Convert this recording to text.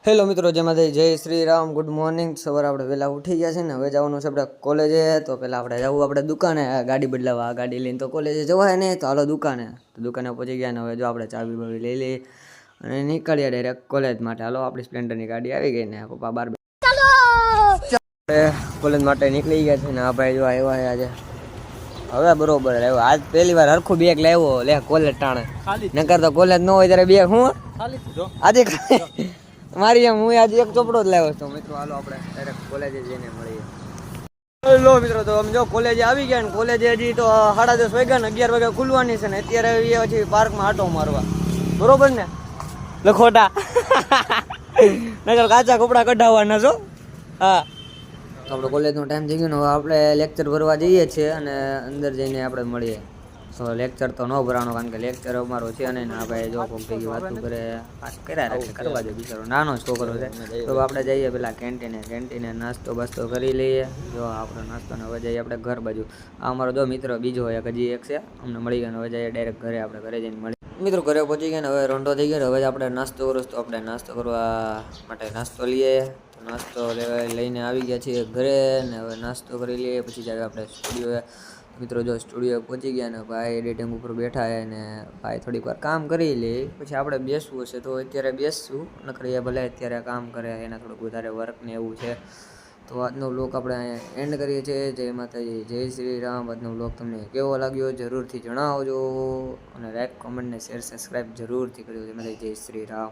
Hello મિત્રો, જેમાં જય શ્રી રામ. Good morning. સવારે આપણે વહેલા ઉઠી ગયા છે ને હવે જવાનું છે આપણે કોલેજે. તો પહેલાં આપણે જવું આપણે દુકાને ગાડી બદલાવા. આ ગાડી લઈને તો કોલેજે જવાય નહીં, તો હાલો દુકાને. તો દુકાને પહોંચી ગયા ને હવે જો આપણે ચાવી બાવી લઈ લઈએ અને નીકળ્યા ડાયરેક્ટ કોલેજ માટે. હાલો, આપણી સ્પ્લેન્ડરની ગાડી આવી ગઈ ને પપ્પા બાર આપણે કોલેજ માટે નીકળી ગયા છે ને આ ભાઈ જો આવ્યા છે આજે. હવે બરોબર આવ્યો. આજ પહેલી વાર હરખું બેગ લાવ્યો લે કોલેજ ટાણે. નકર તો કોલેજ ન હોય ત્યારે બેગ હું આજે મારી એમ હું આજે એક ચોપડો જ લાવ્યો હતો. મિત્રો હાલો આપણે ડાયરેક્ટ કોલેજે જઈને મળીએ. હેલો મિત્રો, તો આમ જો કોલેજે આવી ગયા ને કોલેજે હજી તો 10:30 વાગ્યા ને 11 વાગે ખુલવાની છે ને અત્યારે પછી પાર્કમાં આટો મારવા. બરોબર ને લખોટા નકર કાચા કપડા કઢાવવાના છો. હા, તો આપણે કોલેજનો ટાઈમ થઈ ગયો ને હવે આપણે લેક્ચર ભરવા જઈએ છીએ અને અંદર જઈને આપણે મળીએ. તો લેક્ચર તો ન ભરાણો કારણ કે લેક્ચર અમારો છે અને આ ભાઈ જો કોક ભેગી વાતું કરે કર્યા રાખે. કરવા દે, બિચારો નાનો છોકરો છે. તો આપણે જઈએ પેલા કેન્ટીને નાસ્તો બાસ્તો કરી લઈએ. જો આપણો નાસ્તો ને હવે જઈએ આપણે ઘર બાજુ. આ અમારો જો મિત્ર બીજો હજી એક છે, અમને મળી ગયો. હવે જઈએ ડાયરેક્ટ ઘરે. આપણે ઘરે જઈને મળી મિત્રો ઘરે પહોંચી ગયા ને હવે રોંઢો થઈ ગયો. હવે આપણે નાસ્તો કરો તો આપણે નાસ્તો કરવા માટે નાસ્તો લઈએ. નાસ્તો લઈને આવી ગયા છીએ ઘરે ને હવે નાસ્તો કરી લઈએ પછી જાય આપણે સ્ટુડિયોએ. મિત્રો જો સ્ટુડિયો પહોંચી ગયા ને ભાઈ એડિટિંગ ઉપર બેઠા છે ને ભાઈ થોડીક વાર કામ કરી લે પછી આપણે બેસવું હશે તો અત્યારે બેસશું. નકર એ ભલે અત્યારે કામ કરે, એના થોડુંક વધારે વર્ક ને એવું છે. તો આજનો વ્લોગ આપણે અહીંયા એન્ડ કરીએ છીએ. જય માતાજી, જય શ્રી રામ. આજનો વ્લોગ તમને કેવો લાગ્યો જરૂરથી જણાવજો અને લાઈક, કોમેન્ટ ને શેર, સબસ્ક્રાઈબ જરૂરથી કરજો. જય માતાજી, જય શ્રી રામ.